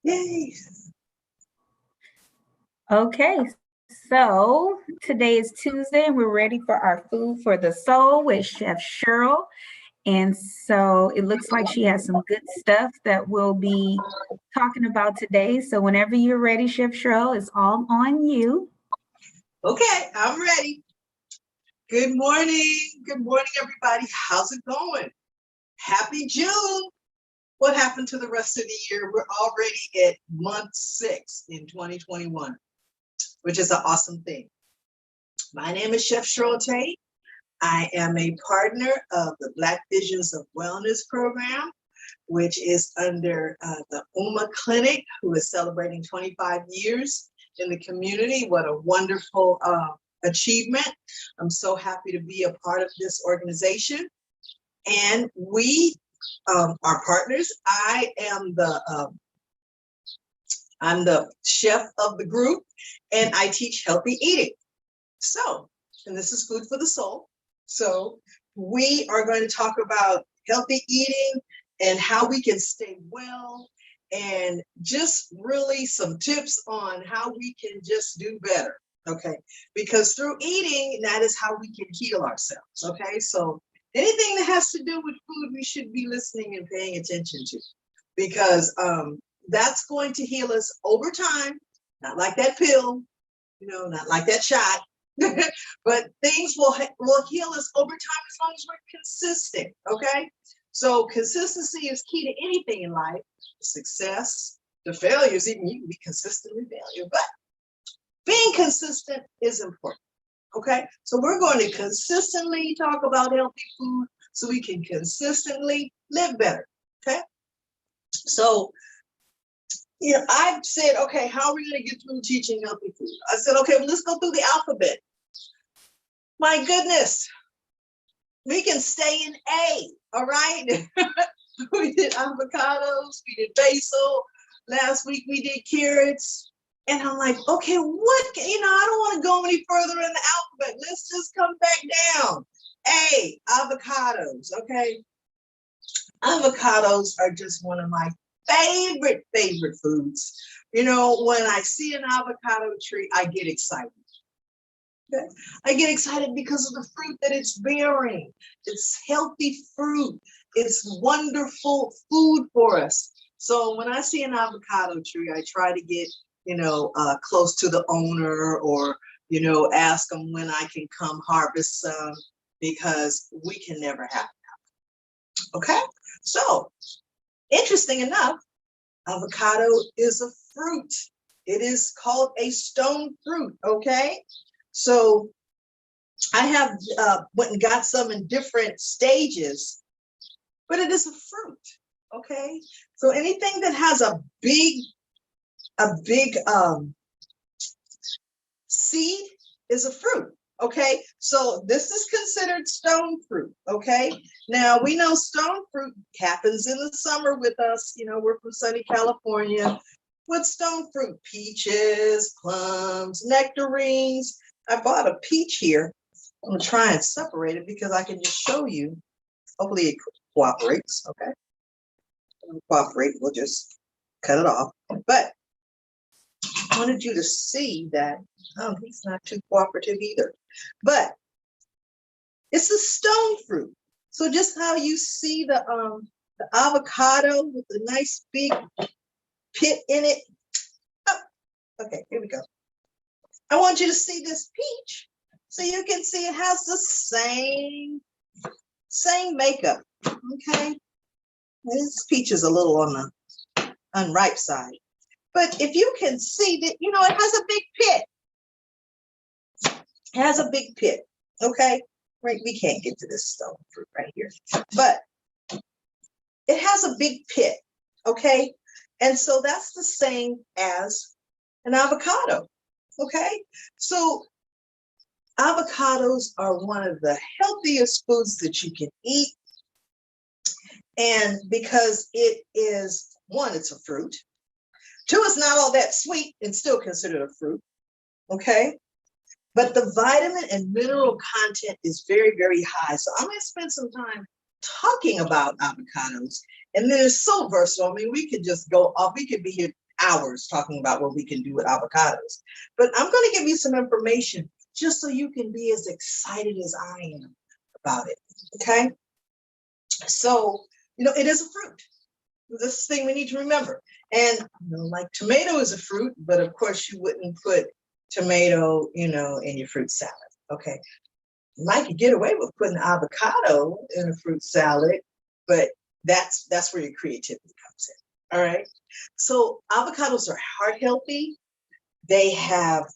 Yay. Okay, so today is Tuesday and we're ready for our food for the soul with Chef Cheryl. And so it looks like she has some good stuff that we'll be talking about today. So whenever you're ready, Chef Cheryl, it's all on you. Okay, I'm ready. Good morning. Good morning, everybody. How's it going? Happy June. What happened to the rest of the year? We're already at month 6 in 2021, which is an awesome thing. My name is Chef Cheryl Tate. I am a partner of the Black Visions of Wellness program, which is under the UMA Clinic, who is celebrating 25 years in the community. What a wonderful achievement. I'm so happy to be a part of this organization. And we are partners. I'm the chef of the group, and I teach healthy eating. So, and this is Food for the Soul. So we are going to talk about healthy eating and how we can stay well, and just really some tips on how we can just do better. Okay, because through eating, that is how we can heal ourselves. Okay, so anything that has to do with food, we should be listening and paying attention to, because that's going to heal us over time. Not like that pill, not like that shot. But things will heal us over time as long as we're consistent. Okay, so consistency is key to anything in life. Success, the failures, even you can be consistently failure, but being consistent is important. Okay, so we're going to consistently talk about healthy food so we can consistently live better. Okay, so I've said, okay, how are we going to get through teaching healthy food? I said, okay, well, let's go through the alphabet. My goodness, we can stay in A, all right? We did avocados, we did basil. Last week we did carrots. And I'm like, okay, I don't want to go any further in the alphabet. Let's just come back down. A, avocados, okay? Avocados are just one of my favorite foods. When I see an avocado tree, I get excited. Okay? I get excited because of the fruit that it's bearing. It's healthy fruit. It's wonderful food for us. So when I see an avocado tree, I try to get, close to the owner, or, ask them when I can come harvest some, because we can never have enough. Okay? So, interesting enough, avocado is a fruit. It is called a stone fruit, okay? So I have went and got some in different stages, but it is a fruit, okay? So anything that has a big seed is a fruit, okay? So this is considered stone fruit, okay? Now we know stone fruit happens in the summer with us. We're from sunny California. With stone fruit, peaches, plums, nectarines. I bought a peach here. I'm gonna try and separate it because I can just show you. Hopefully it cooperates, okay? It'll cooperate, we'll just cut it off. But I wanted you to see that, he's not too cooperative either. But it's a stone fruit. So just how you see the avocado with the nice big pit in it. Oh, okay, here we go. I want you to see this peach, so you can see it has the same makeup. Okay, this peach is a little on the unripe side, but if you can see that, it has a big pit. It has a big pit. Okay, right? We can't get to this stone fruit right here, but it has a big pit. Okay, and so that's the same as an avocado. Okay, so avocados are one of the healthiest foods that you can eat. And because it is, one, it's a fruit. Two, it's not all that sweet and still considered a fruit. Okay, but the vitamin and mineral content is very, very high. So I'm going to spend some time talking about avocados. And then it's so versatile. I mean, we could just go off. We could be here hours talking about what we can do with avocados. But I'm going to give you some information just so you can be as excited as I am about it. Okay. So, it is a fruit. This thing we need to remember. And like tomato is a fruit, but of course you wouldn't put tomato, in your fruit salad. Okay. You might get away with putting avocado in a fruit salad, but that's where your creativity comes in. All right. So avocados are heart healthy. They have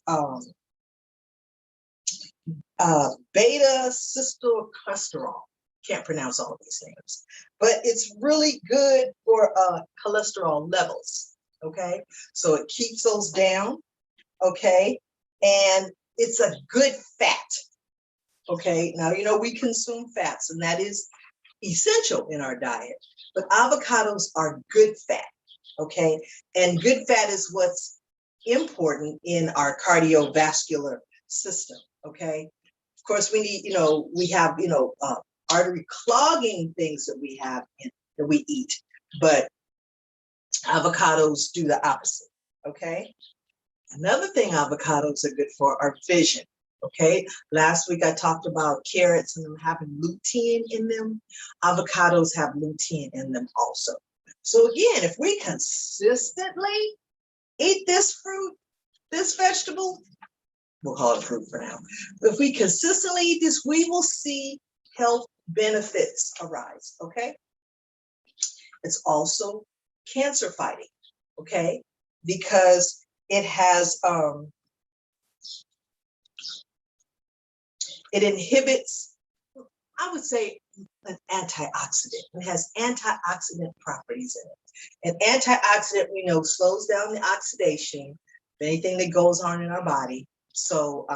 beta cholesterol. Can't pronounce all of these names, but it's really good for cholesterol levels. Okay. So it keeps those down. Okay. And it's a good fat. Okay, now, we consume fats, and that is essential in our diet, but avocados are good fat, okay? And good fat is what's important in our cardiovascular system, okay? Of course, we need, we have, artery clogging things that we have that we eat, but avocados do the opposite, okay? Another thing avocados are good for are vision. Okay, last week I talked about carrots and them having lutein in them. Avocados have lutein in them also. So again, if we consistently eat this fruit, this vegetable, we'll call it fruit for now. If we consistently eat this, we will see health benefits arise, okay? It's also cancer fighting, okay? Because it has, it inhibits, I would say, an antioxidant. It has antioxidant properties in it. An antioxidant, we know, slows down the oxidation of anything that goes on in our body. So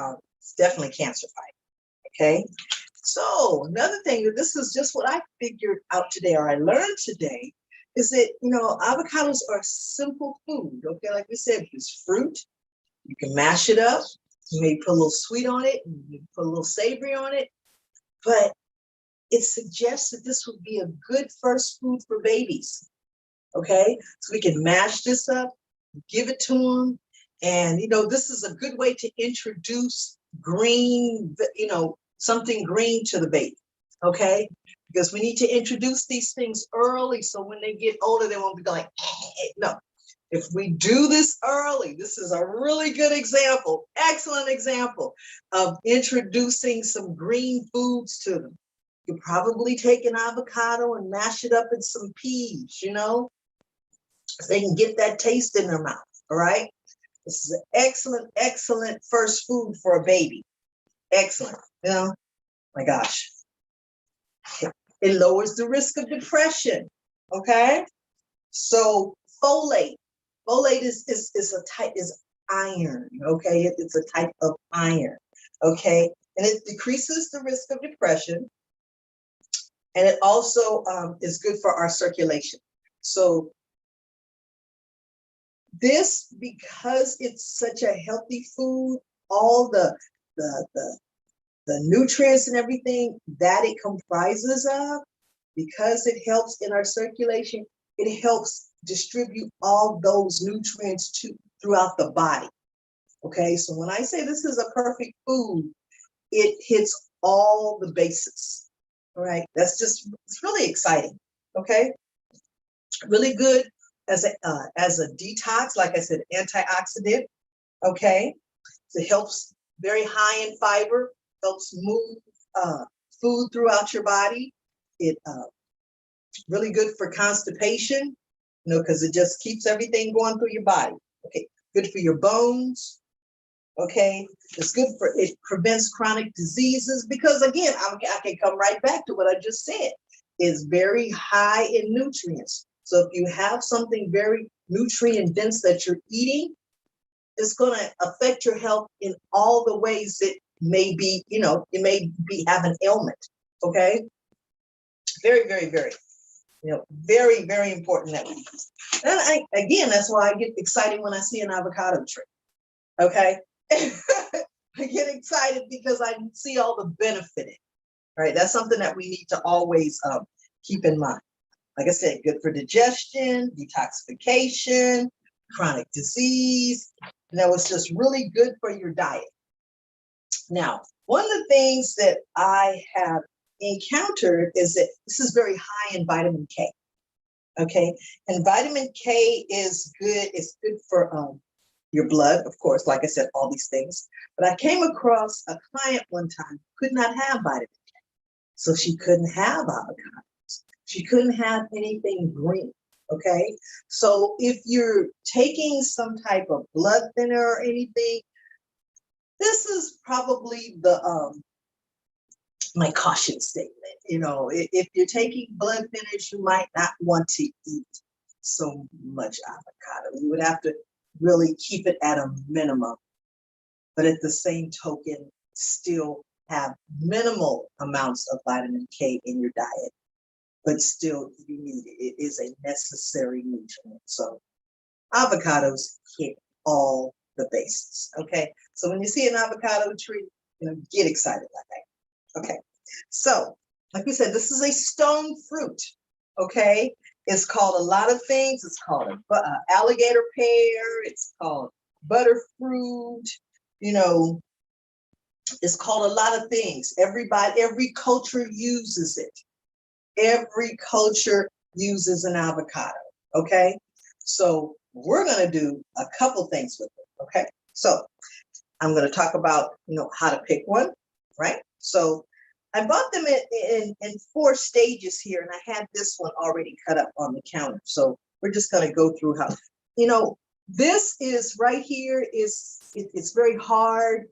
it's definitely cancer fighting. Okay. So another thing, this is just what I figured out today, or I learned today, is that, avocados are simple food. Okay. Like we said, it's fruit. You can mash it up. You may put a little sweet on it, and you put a little savory on it, but it suggests that this would be a good first food for babies. Okay, so we can mash this up, give it to them, and this is a good way to introduce green, something green to the baby. Okay, because we need to introduce these things early, so when they get older, they won't be like, hey. No. If we do this early, this is a really good example, excellent example of introducing some green foods to them. You probably take an avocado and mash it up in some peas, so they can get that taste in their mouth, all right? This is an excellent, excellent first food for a baby. Excellent, my gosh. It lowers the risk of depression, okay? So folate. Folate is iron, okay? It's a type of iron, okay? And it decreases the risk of depression. And it also is good for our circulation. So this, because it's such a healthy food, all the nutrients and everything that it comprises of, because it helps in our circulation, it helps distribute all those nutrients throughout the body. Okay, so when I say this is a perfect food, it hits all the bases. All right, it's really exciting. Okay, really good as a detox, like I said, antioxidant. Okay, so it helps, very high in fiber, helps move food throughout your body. It really good for constipation, because it just keeps everything going through your body. Okay, good for your bones. Okay, it's good it prevents chronic diseases, because again, I can come right back to what I just said. It's very high in nutrients. So if you have something very nutrient dense that you're eating, it's going to affect your health in all the ways that may be, you may have an ailment. Okay, very, very, very. Very, very important that we use. And again, that's why I get excited when I see an avocado tree. Okay. I get excited because I see all the benefit in it. Right. That's something that we need to always keep in mind. Like I said, good for digestion, detoxification, chronic disease, and that was just really good for your diet. Now, one of the things that I have encountered is that this is very high in vitamin K. Okay, and vitamin K is good. It's good for your blood, of course. Like I said, all these things. But I came across a client one time who could not have vitamin K, so she couldn't have avocados. She couldn't have anything green. Okay, so if you're taking some type of blood thinner or anything, this is probably the my caution statement. You know, if you're taking blood thinners, you might not want to eat so much avocado. You would have to really keep it at a minimum, but at the same token, still have minimal amounts of vitamin K in your diet, but still you need it. It is a necessary nutrient. So avocados hit all the bases. Okay, so when you see an avocado tree, you know, get excited like that. Okay, so like we said, this is a stone fruit. Okay, it's called a lot of things. It's called alligator pear. It's called butterfruit. You know, it's called a lot of things. Every culture uses it. Every culture uses an avocado. Okay, so we're going to do a couple things with it. Okay, so I'm going to talk about, you know, how to pick one, right? So I bought them in 4 stages here, and I had this one already cut up on the counter. So we're just going to go through how, you know, this is right here it's very hard.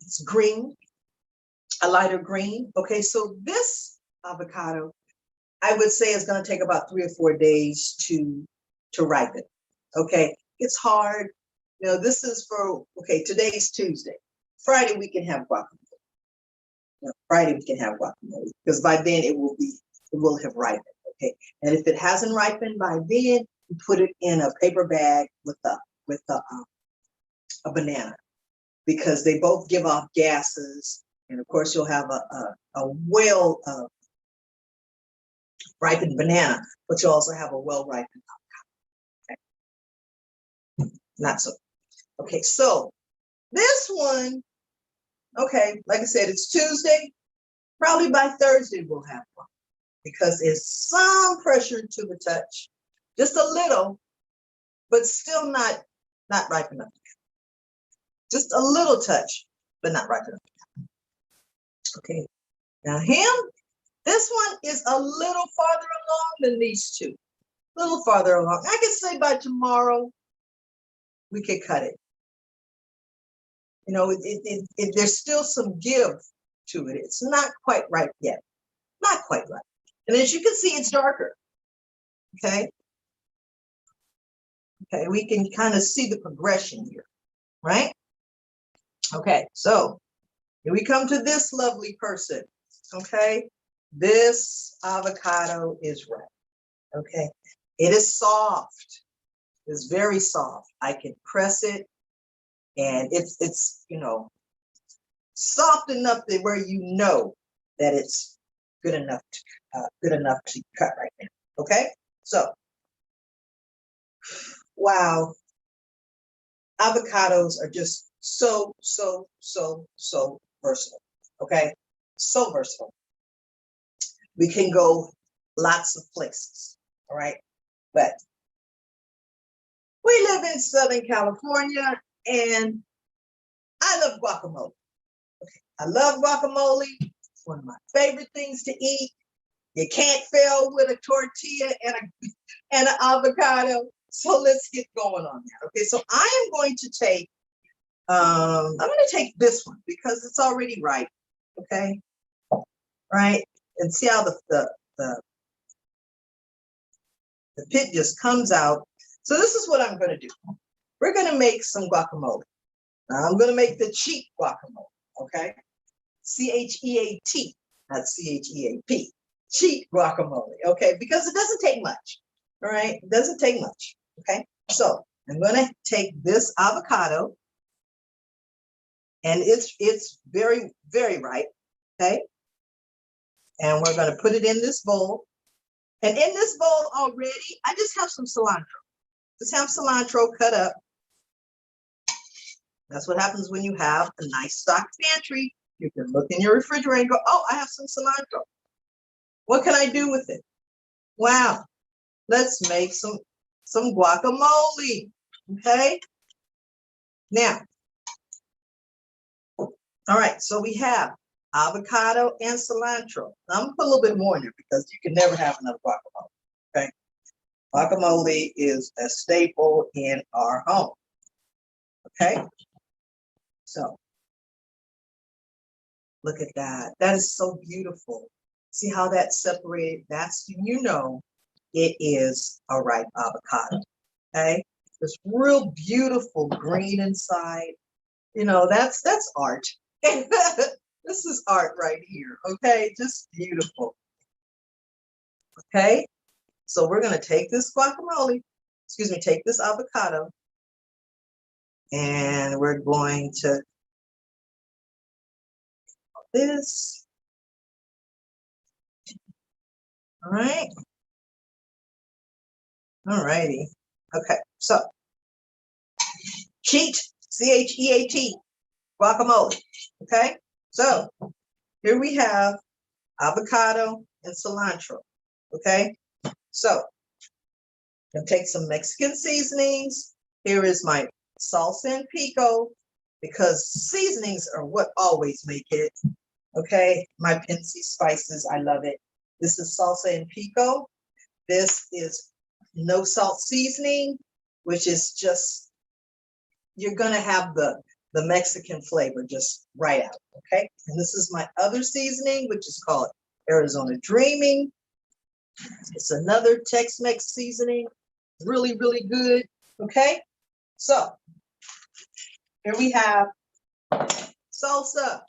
It's green, a lighter green. Okay, so this avocado, I would say, is going to take about 3 or 4 days to ripen. Okay, it's hard. You know, this is for, okay, today's Tuesday. Friday we can have guacamole. Friday we can have guacamole, because by then it will have ripened. Okay, and if it hasn't ripened by then, you put it in a paper bag with a banana, because they both give off gases, and of course you'll have a well ripened banana, but you also have a well ripened avocado. Okay, not so. Okay, so this one, okay, like I said, it's Tuesday. Probably by Thursday we'll have one, because it's some pressure to the touch, just a little, but still not ripe enough. Just a little touch, but not ripe enough. Okay, now this one is a little farther along than these two. A little farther along. I can say by tomorrow we could cut it. You know, there's still some give to it. It's not quite ripe yet. Not quite ripe. And as you can see, it's darker. Okay. Okay, we can kind of see the progression here, right? Okay, so here we come to this lovely person. Okay, this avocado is ripe. Okay, it is soft. It's very soft. I can press it, and it's you know, soft enough that where you know that it's good enough to cut right now. Okay, so wow, avocados are just so versatile. Okay, so versatile. We can go lots of places. All right, but we live in Southern California, and I love guacamole. Okay, I love guacamole. It's one of my favorite things to eat. You can't fail with a tortilla and an avocado. So let's get going on that. Okay, so I am going to take I'm going to take this one because it's already ripe. Okay, right, and see how the pit just comes out. So this is what I'm going to do. We're going to make some guacamole. Now I'm going to make the cheap guacamole. Okay, CHEAT, not CHEAP. Cheap guacamole. Okay, because it doesn't take much. All right, it doesn't take much. Okay, so I'm going to take this avocado, and it's very, very ripe. Okay, and we're going to put it in this bowl. And in this bowl already, I just have some cilantro. Just have cilantro cut up. That's what happens when you have a nice stocked pantry. You can look in your refrigerator and go, oh, I have some cilantro. What can I do with it? Wow, let's make some guacamole, okay? Now, all right, so we have avocado and cilantro. I'm gonna put a little bit more in there because you can never have enough guacamole, okay? Guacamole is a staple in our home, okay? So, look at that. That is so beautiful. See how that's separated? That's, you know, it is a ripe avocado, okay? It's real beautiful green inside. You know, that's art. This is art right here, okay? Just beautiful. Okay, so we're gonna take this guacamole, excuse me, take this avocado, and we're going to this. All right. All righty. Okay, so cheat, C-H-E-A-T, guacamole. Okay, so here we have avocado and cilantro. Okay, so I'm gonna take some Mexican seasonings. Here is my salsa and pico, because seasonings are what always make it. Okay, my Pensy spices, I love it. This is salsa and pico. This is no salt seasoning, which is just, you're gonna have the Mexican flavor just right out, okay? And this is my other seasoning, which is called Arizona Dreaming. It's another Tex-Mex seasoning, really, really good, okay? So here we have salsa,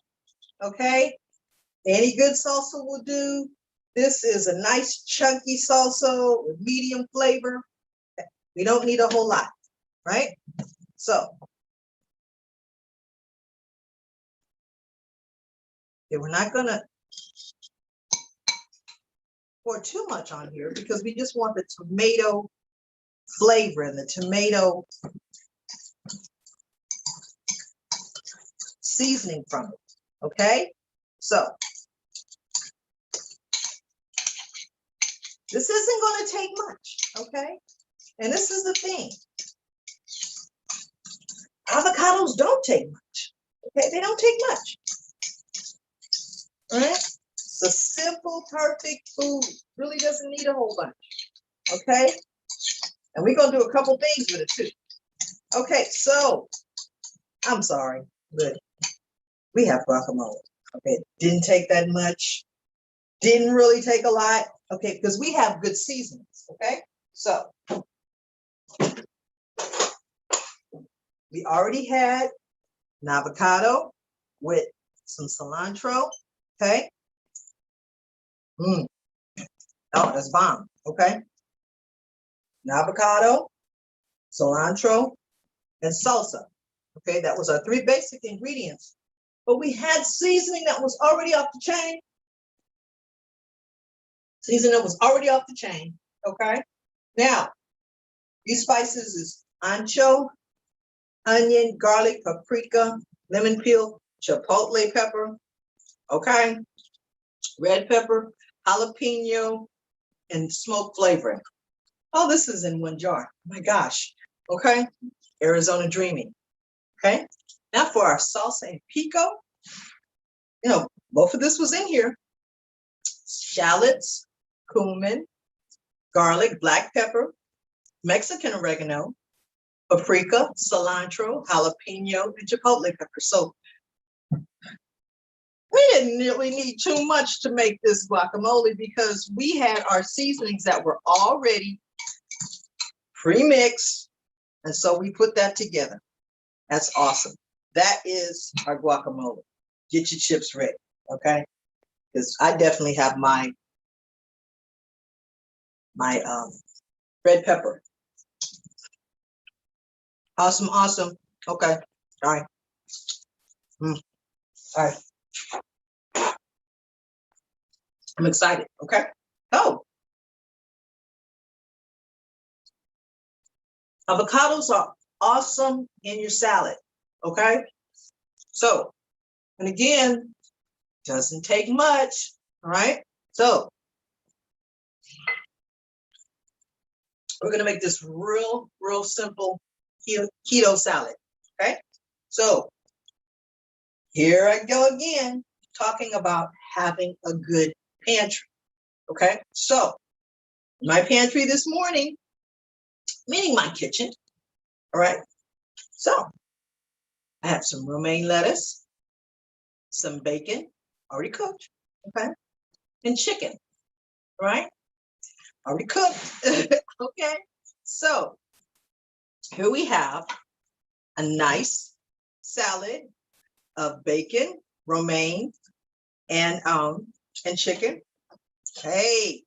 okay? Any good salsa will do. This is a nice chunky salsa with medium flavor. We don't need a whole lot, right? So, okay, we're not gonna pour too much on here because we just want the tomato flavor and the tomato seasoning from it, okay? So, this isn't gonna take much, okay? And this is the thing. Avocados don't take much, okay? They don't take much, all right? It's a simple, perfect food. Really doesn't need a whole bunch, okay? And we're gonna do a couple things with it too. Okay, so, I'm sorry, but we have guacamole, okay? Didn't take that much, didn't really take a lot, okay? Because we have good seasonings, okay? So, we already had an avocado with some cilantro, okay? Oh, that's bomb, okay? An avocado, cilantro, and salsa, okay? That was our three basic ingredients. But we had seasoning that was already off the chain. Seasoning that was already off the chain, okay? Now, these spices is ancho, onion, garlic, paprika, lemon peel, chipotle pepper, okay? Red pepper, jalapeno, and smoke flavoring. Oh, this is in one jar. My gosh, okay? Arizona Dreaming, okay? Now for our salsa and pico, you know, both of this was in here. Shallots, cumin, garlic, black pepper, Mexican oregano, paprika, cilantro, jalapeno, and chipotle pepper. So we didn't really need too much to make this guacamole because we had our seasonings that were already pre-mixed. And so we put that together. That's awesome. That is our guacamole. Get your chips ready, okay? Because I definitely have my red pepper. Awesome, awesome. Okay, all right. All right. I'm excited, okay? Oh, Avocados are awesome in your salad, okay? So, and again, doesn't take much, all right? So, we're gonna make this real simple keto salad, okay? So, here I go again, talking about having a good pantry, okay? So, my pantry this morning, meaning my kitchen, all right? So, I have some romaine lettuce, some bacon, already cooked, okay? And chicken, right? Already cooked, okay? So, here we have a nice salad of bacon, romaine, and chicken. Hey,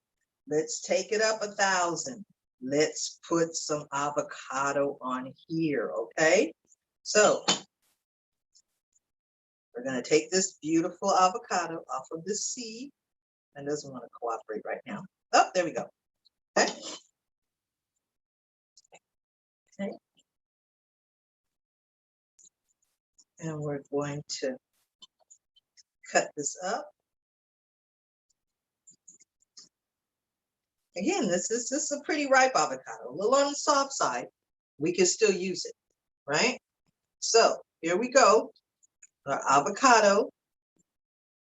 let's take it up 1,000. Let's put some avocado on here, okay? So we're gonna take this beautiful avocado off of the seed. It doesn't want to cooperate right now. Oh, there we go. Okay. Okay. And we're going to cut this up. Again, this is a pretty ripe avocado, a little on the soft side. We can still use it, right? So here we go. Our avocado,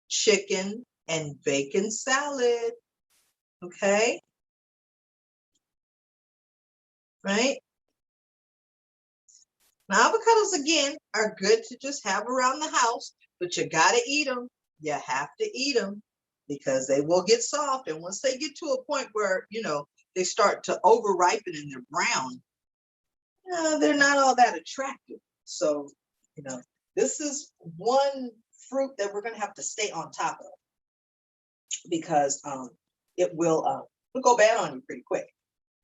chicken, and bacon salad. Okay. Right? Now, avocados, again, are good to just have around the house, but you got to eat them. You have to eat them because they will get soft. And once they get to a point where, they start to over ripen and they're brown, they're not all that attractive. So, this is one fruit that we're going to have to stay on top of because it will go bad on you pretty quick.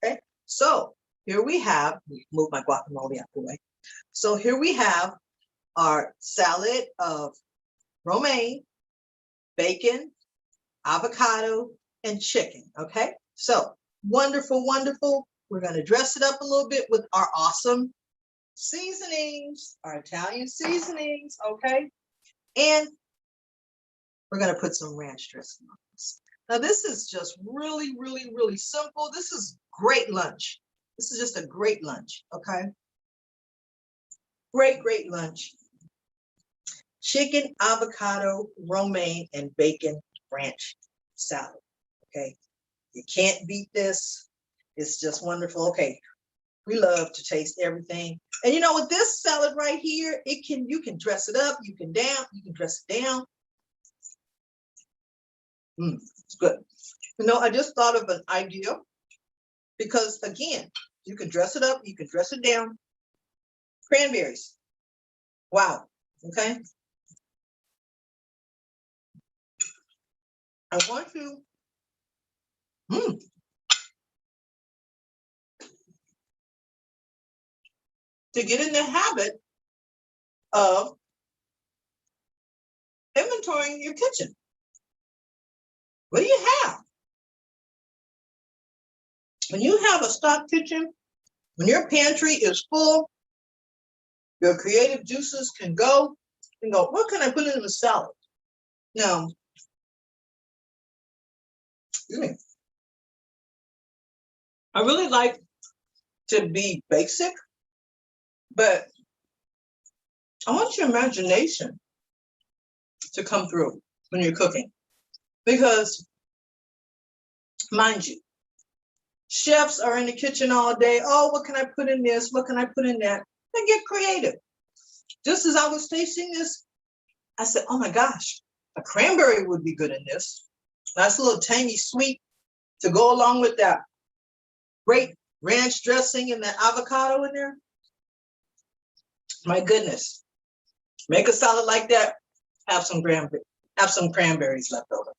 Okay. So here we have, move my guacamole out the way. So here we have our salad of romaine, bacon, avocado, and chicken, okay? So wonderful, wonderful. We're gonna dress it up a little bit with our awesome seasonings, our Italian seasonings, okay? And we're gonna put some ranch dressing on this. Now this is just really, really, really simple. This is great lunch. This is just a great lunch, okay? Great lunch. Chicken, avocado, romaine, and bacon ranch salad. Okay, you can't beat this. It's just wonderful. Okay, we love to taste everything. And with this salad right here, you can dress it up, you can dress it down. It's good. I just thought of an idea because again, you can dress it up, you can dress it down. Cranberries. Wow. Okay. I want you to get in the habit of inventorying your kitchen. What do you have? When you have a stock kitchen, when your pantry is full, your creative juices can go and go, what can I put in the salad? Now, excuse me. I really like to be basic, but I want your imagination to come through when you're cooking. Because, mind you, chefs are in the kitchen all day. Oh, what can I put in this? What can I put in that? They get creative. Just as I was tasting this, I said, oh my gosh, a cranberry would be good in this. Nice little tangy sweet to go along with that great ranch dressing and that avocado in there. My goodness. Make a salad like that, have some cranberries left over.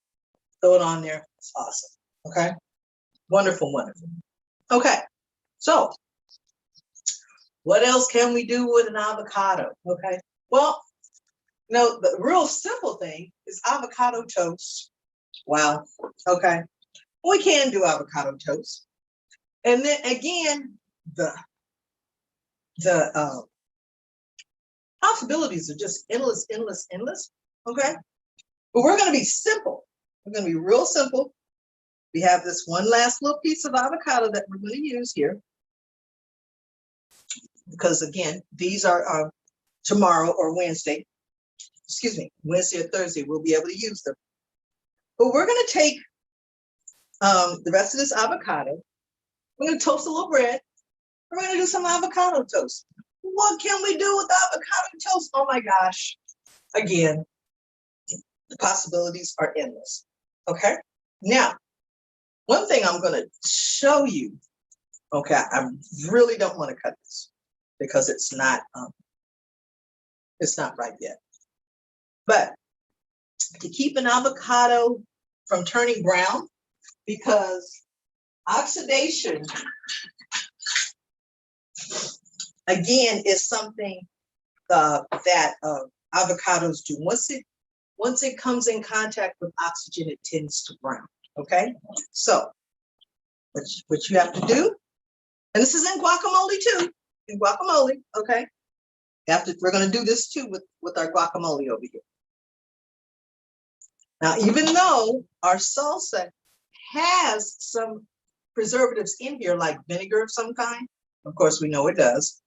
Throw it on there. It's awesome. Okay. Wonderful, wonderful. Okay. So what else can we do with an avocado? Okay. Well, the real simple thing is avocado toast. Wow. Okay. We can do avocado toast. And then again, the the possibilities are just endless, endless, endless. Okay. But we're going to be simple. We're going to be real simple. We have this one last little piece of avocado that we're going to use here. Because again, these are tomorrow or Wednesday. Excuse me, Wednesday or Thursday, we'll be able to use them. But we're going to take the rest of this avocado. We're going to toast a little bread. We're going to do some avocado toast. What can we do with avocado toast? Oh my gosh. Again, the possibilities are endless. Okay. Now, one thing I'm going to show you. Okay, I really don't want to cut this because it's not ripe yet. But to keep an avocado from turning brown, because oxidation, again, is something that avocados do. Once it comes in contact with oxygen, it tends to brown. Okay, so what you have to do, and this is in guacamole too. In guacamole, okay. We're going to do this too with our guacamole over here. Now, even though our salsa has some preservatives in here, like vinegar of some kind, of course we know it does.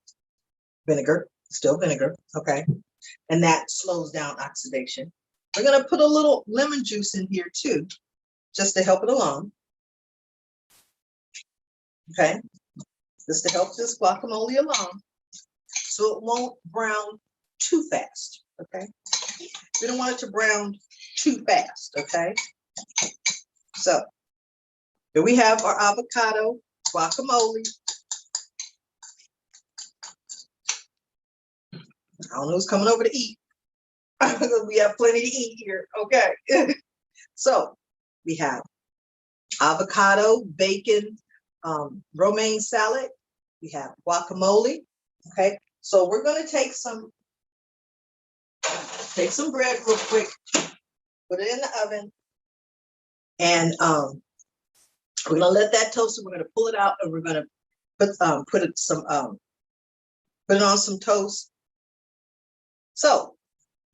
Vinegar, still vinegar, okay, and that slows down oxidation. We're going to put a little lemon juice in here too, just to help it along. Okay, just to help this guacamole along, so it won't brown too fast. Okay, we don't want it to brown too fast. Okay, so here we have our avocado guacamole. I don't know who's coming over to eat. We have plenty to eat here. Okay, so we have avocado, bacon, romaine salad. We have guacamole. Okay, so we're going to take some bread real quick, put it in the oven, and we're going to let that toast. And we're going to pull it out, and we're going to put it on some toast. So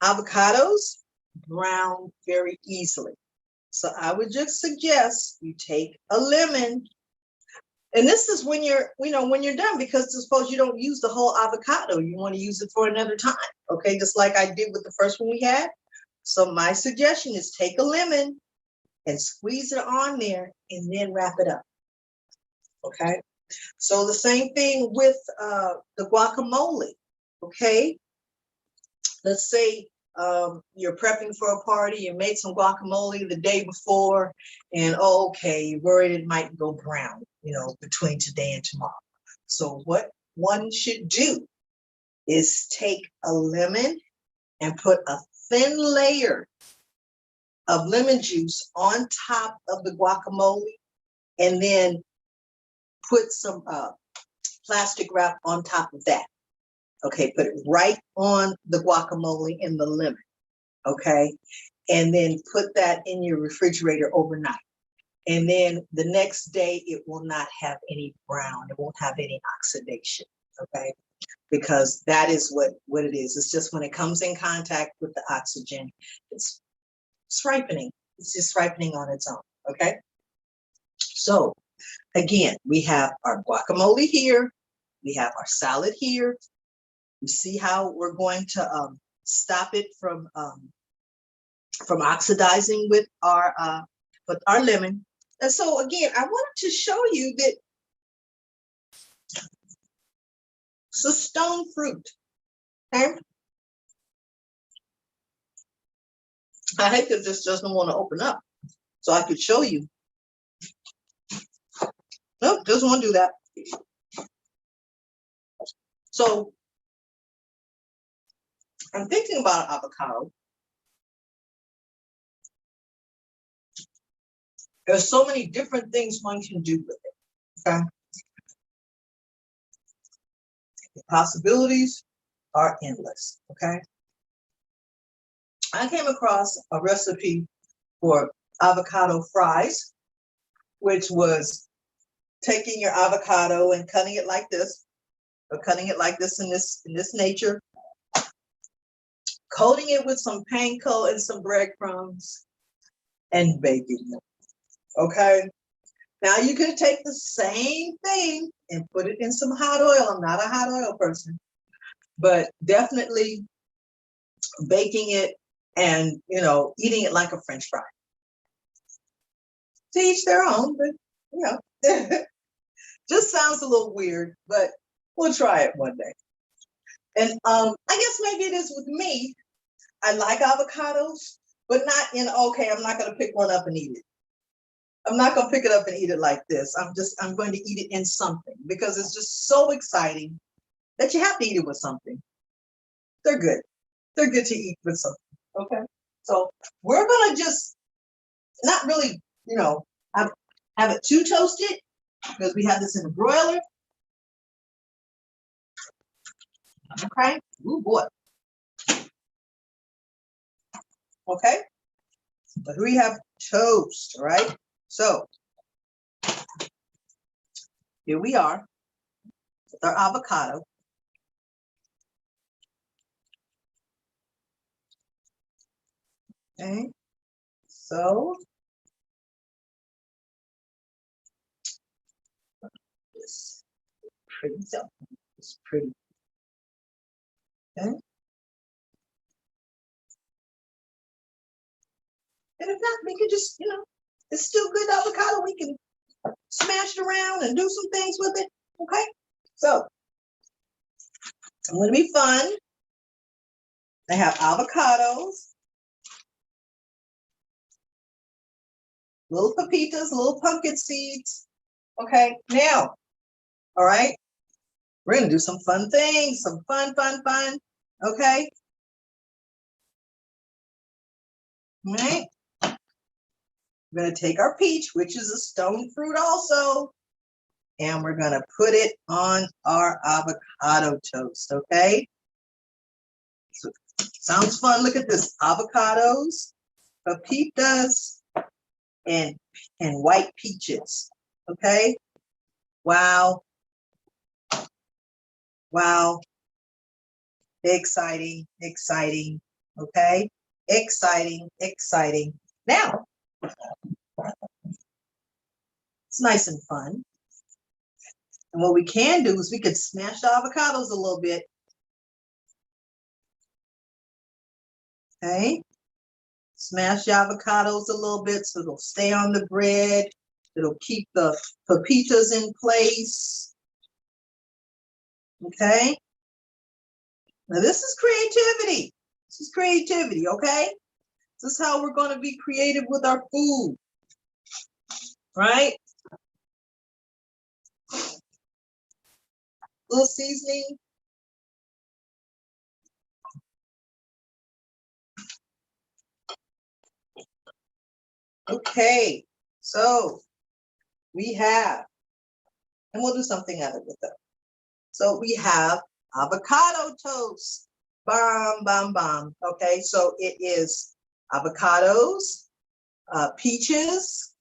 avocados brown very easily. So I would just suggest you take a lemon. And this is when you're done, because suppose you don't use the whole avocado, you want to use it for another time. Okay, just like I did with the first one we had. So my suggestion is take a lemon and squeeze it on there and then wrap it up. Okay, so the same thing with the guacamole. Okay, let's say you're prepping for a party, you made some guacamole the day before, and okay, you're worried it might go brown, between today and tomorrow. So what one should do is take a lemon and put a thin layer of lemon juice on top of the guacamole, and then put some plastic wrap on top of that. Okay, put it right on the guacamole and the lemon, okay? And then put that in your refrigerator overnight. And then the next day, it will not have any brown. It won't have any oxidation, okay? Because that is what it is. It's just when it comes in contact with the oxygen, it's ripening. It's just ripening on its own, okay? So again, we have our guacamole here. We have our salad here. You see how we're going to stop it from oxidizing with our lemon. And so again, I wanted to show you that it's a stone fruit. Okay? I hate that this doesn't want to open up, so I could show you. Nope, doesn't want to do that. So I'm thinking about avocado. There's so many different things one can do with it. Okay. The possibilities are endless. Okay. I came across a recipe for avocado fries, which was taking your avocado and cutting it like this. or cutting it like this in this nature, coating it with some panko and some breadcrumbs, and baking it. Okay. Now you can take the same thing and put it in some hot oil. I'm not a hot oil person, but definitely baking it and, eating it like a French fry. To each their own, but just sounds a little weird, but we'll try it one day. And I guess maybe it is with me. I like avocados, but not okay, I'm not gonna pick one up and eat it. I'm not gonna pick it up and eat it like this. I'm going to eat it in something because it's just so exciting that you have to eat it with something. They're good. They're good to eat with something. Okay. So we're gonna just not really, have it too toasted because we have this in the broiler. Okay. Ooh, boy. Okay. But we have toast, right? So here we are with our avocado. Okay. So this pretty simple. It's pretty. Okay. And if not, we can just, it's still good avocado. We can smash it around and do some things with it. Okay. So I'm going to be fun. I have avocados, little pepitas, little pumpkin seeds. Okay. Now, all right, we're going to do some fun things, some fun. Okay. All right. We're going to take our peach, which is a stone fruit also, and we're going to put it on our avocado toast. Okay. So, sounds fun. Look at this. Avocados, pepitas, and white peaches. Okay. Wow. Wow. Exciting. Okay. Exciting. Now, it's nice and fun. And what we can do is we could smash the avocados a little bit. Okay. Smash the avocados a little bit so it'll stay on the bread. It'll keep the pepitas in place. Okay. Now this is creativity. Okay? This is how we're going to be creative with our food. Right? Little seasoning. Okay, so we have, and we'll do something other with it. So we have avocado toast. Bomb. Okay, so it is avocados, peaches,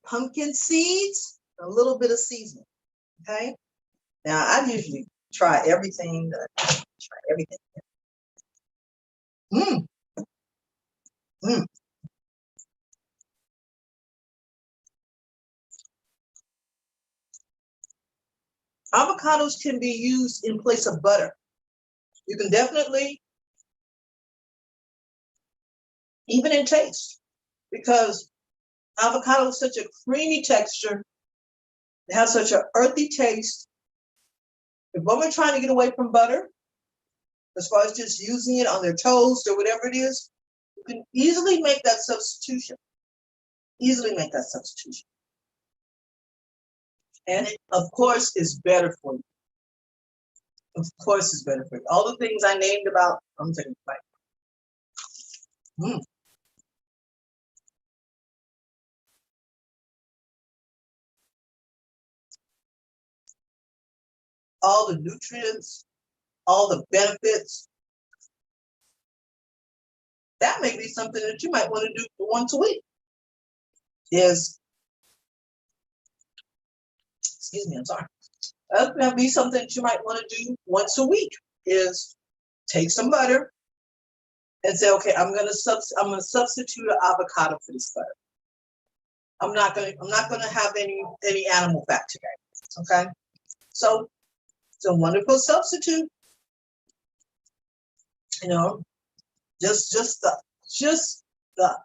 pumpkin seeds, a little bit of seasoning. Okay, now I usually try everything. Mmm. Avocados can be used in place of butter. You can definitely, even in taste, because avocado is such a creamy texture. It has such an earthy taste. If when we're trying to get away from butter, as far as just using it on their toast or whatever it is, you can easily make that substitution. And it, of course, is better for you. All the things I named about, I'm taking a bite. All the nutrients, all the benefits. That may be something that you might want to do once a week. Excuse me, I'm sorry. That might be something that you might want to do once a week is take some butter and say, okay, I'm gonna substitute an avocado for this butter. I'm not gonna have any animal fat today. Okay. So it's a wonderful substitute. You know, just the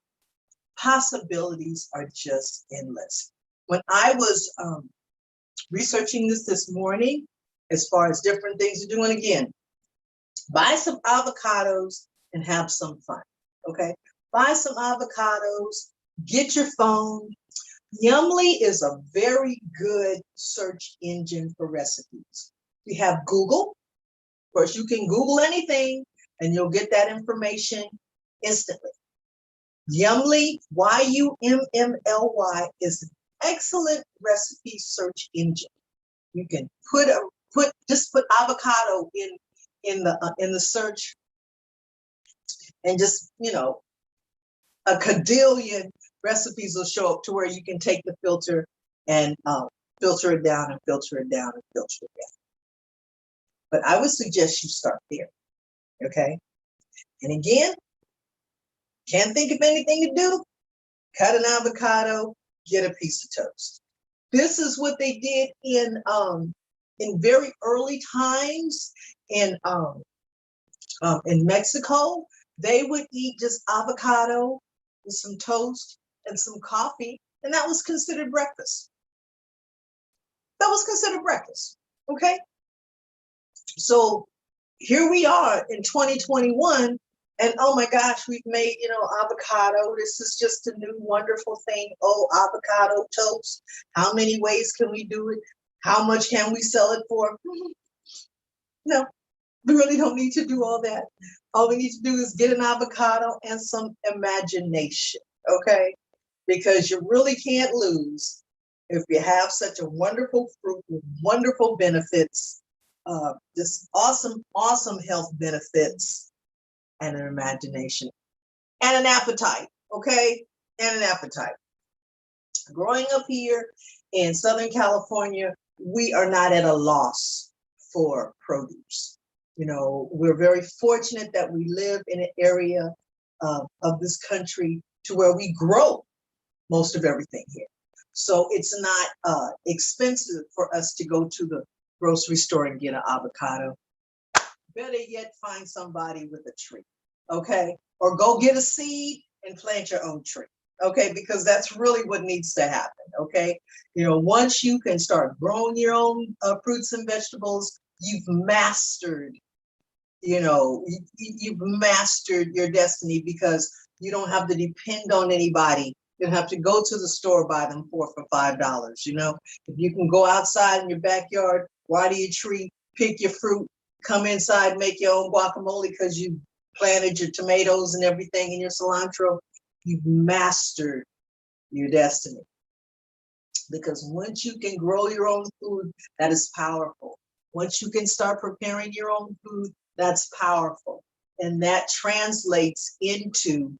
possibilities are just endless. When I was researching this morning, as far as different things to do, and again, buy some avocados and have some fun. Okay, buy some avocados. Get your phone. Yumly is a very good search engine for recipes. We have Google. Of course, you can Google anything and you'll get that information instantly. Yumly, Yummly, is an excellent recipe search engine. You can put avocado in the search, and just a cadillion recipes will show up to where you can take the filter and filter it down and filter it down and filter it down. But I would suggest you start there. Okay. And again, can't think of anything to do? Cut an avocado, get a piece of toast. This is what they did in very early times in Mexico. They would eat just avocado with some toast and some coffee, and that was considered breakfast. That was considered breakfast. Okay. So here we are in 2021, and oh my gosh, we've made, avocado. This is just a new wonderful thing. Oh, avocado toast. How many ways can we do it? How much can we sell it for? No, we really don't need to do all that. All we need to do is get an avocado and some imagination, okay? Because you really can't lose if you have such a wonderful fruit with wonderful benefits, just awesome, awesome health benefits, and an imagination and an appetite, okay? And an appetite. Growing up here in Southern California, we are not at a loss for produce. We're very fortunate that we live in an area of this country to where we grow most of everything here. So it's not expensive for us to go to the grocery store and get an avocado. Better yet, find somebody with a tree, okay? Or go get a seed and plant your own tree, okay? Because that's really what needs to happen, okay? Once you can start growing your own fruits and vegetables, you've mastered, you've mastered your destiny, because you don't have to depend on anybody. You don't have to go to the store, buy them for $5. If you can go outside in your backyard, water your tree, pick your fruit, come inside, make your own guacamole because you planted your tomatoes and everything in your cilantro, you've mastered your destiny. Because once you can grow your own food, that is powerful. Once you can start preparing your own food, that's powerful. And that translates into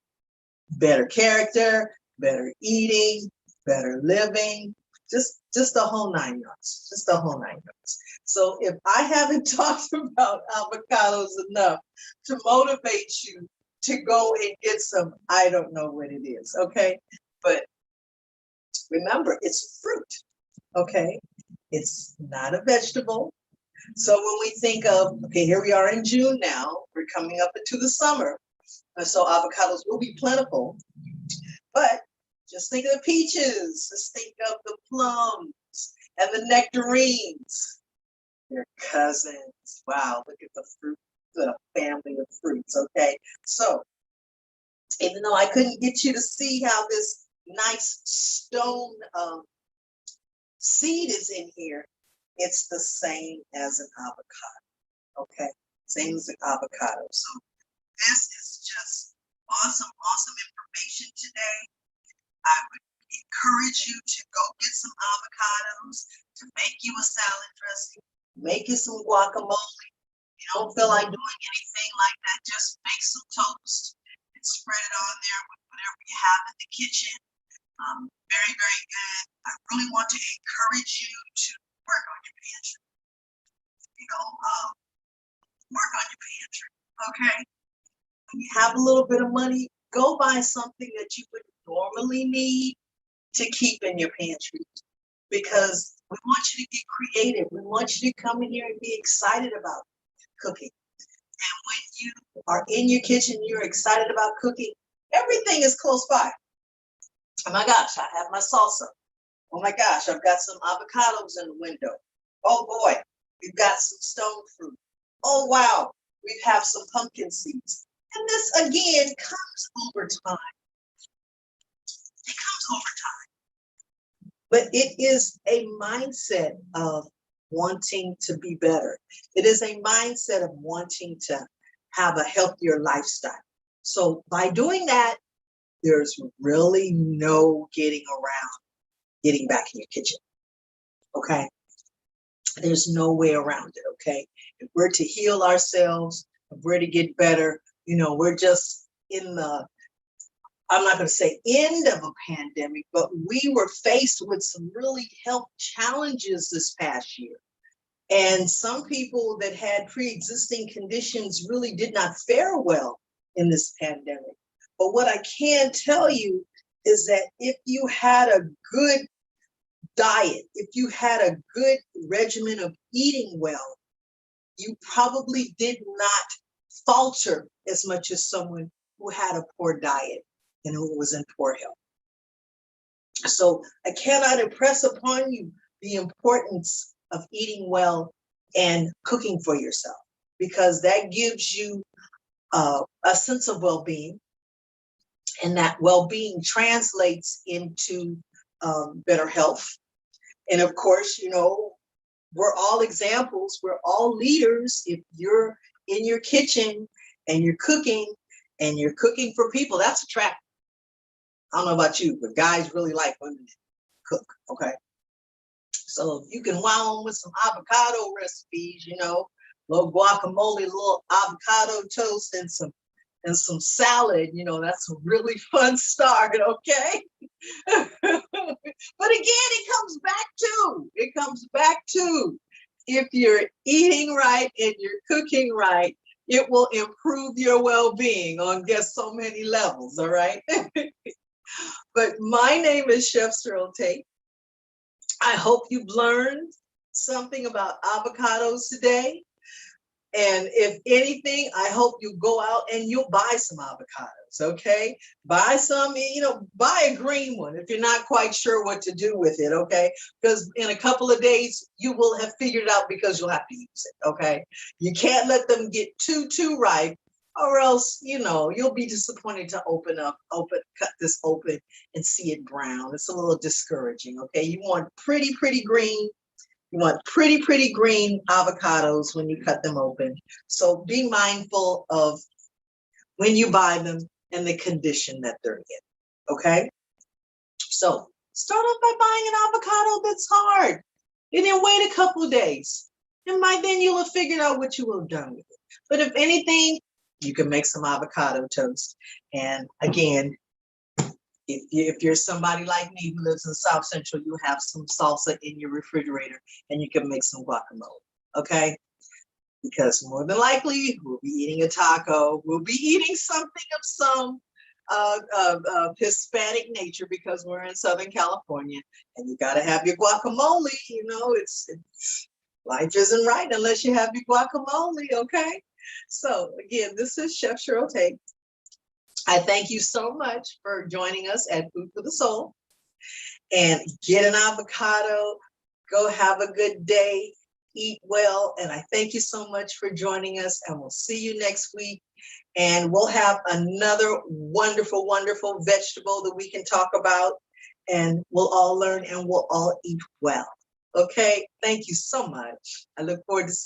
better character, better eating, better living, just the whole 9 yards, just the whole 9 yards. So if I haven't talked about avocados enough to motivate you to go and get some, I don't know what it is, okay? But remember, it's fruit, okay? It's not a vegetable. So when we think of, okay, here we are in June now, we're coming up into the summer, and so avocados will be plentiful, but just think of the peaches, just think of the plums and the nectarines. They're cousins. Wow, look at the fruit, the family of fruits, okay? So even though I couldn't get you to see how this nice stone seed is in here, it's the same as an avocado, okay? Same as an avocado. So this is just awesome, awesome information today. I would encourage you to go get some avocados, to make you a salad dressing, make you some guacamole. If you don't feel like doing anything like that, just make some toast and spread it on there with whatever you have in the kitchen. Very, very good. I really want to encourage you to work on your pantry. Okay. When you have a little bit of money, go buy something that you would normally need to keep in your pantry, because we want you to get creative. We want you to come in here and be excited about cooking. And when you are in your kitchen, you're excited about cooking, everything is close by. Oh my gosh, I have my salsa. Oh my gosh, I've got some avocados in the window. Oh boy, we've got some stone fruit. Oh wow, we have some pumpkin seeds. And this again comes over time. It comes over time. But it is a mindset of wanting to be better. It is a mindset of wanting to have a healthier lifestyle. So by doing that, there's really no getting around getting back in your kitchen. Okay. There's no way around it. Okay. If we're to heal ourselves, if we're to get better, we're just in the, I'm not going to say end of a pandemic, but we were faced with some really health challenges this past year. And some people that had pre-existing conditions really did not fare well in this pandemic. But what I can tell you is that if you had a good diet, if you had a good regimen of eating well, you probably did not falter as much as someone who had a poor diet and who was in poor health. So I cannot impress upon you the importance of eating well and cooking for yourself, because that gives you a sense of well-being, and that well-being translates into better health. And of course, we're all examples, we're all leaders. If you're in your kitchen and you're cooking for people, that's attractive. I don't know about you, but guys really like women that cook, okay? So you can wow them with some avocado recipes, little guacamole, little avocado toast, and some salad, that's a really fun start, okay? But again, it comes back to if you're eating right and you're cooking right, it will improve your well-being on guess so many levels, all right? But my name is Chef Cheryl Tate. I hope you've learned something about avocados today. And if anything, I hope you go out and you'll buy some avocados, okay? Buy some, buy a green one if you're not quite sure what to do with it, okay? Because in a couple of days, you will have figured it out, because you'll have to use it, okay? You can't let them get too ripe, or else, you'll be disappointed to cut this open and see it brown. It's a little discouraging, okay? You want pretty green. You want pretty green avocados when you cut them open. So be mindful of when you buy them and the condition that they're in, okay? So start off by buying an avocado that's hard, and then wait a couple of days. And by then you'll have figured out what you will have done with it. But if anything, you can make some avocado toast. And again, if you're somebody like me who lives in South Central, you have some salsa in your refrigerator and you can make some guacamole, okay? Because more than likely, we'll be eating a taco. We'll be eating something of some Hispanic nature, because we're in Southern California, and you gotta have your guacamole. It's life isn't right unless you have your guacamole, okay? So again, this is Chef Cheryl Tate. I thank you so much for joining us at Food for the Soul. And get an avocado, go have a good day, eat well. And I thank you so much for joining us, and we'll see you next week. And we'll have another wonderful vegetable that we can talk about, and we'll all learn and we'll all eat well. Okay, thank you so much. I look forward to seeing you.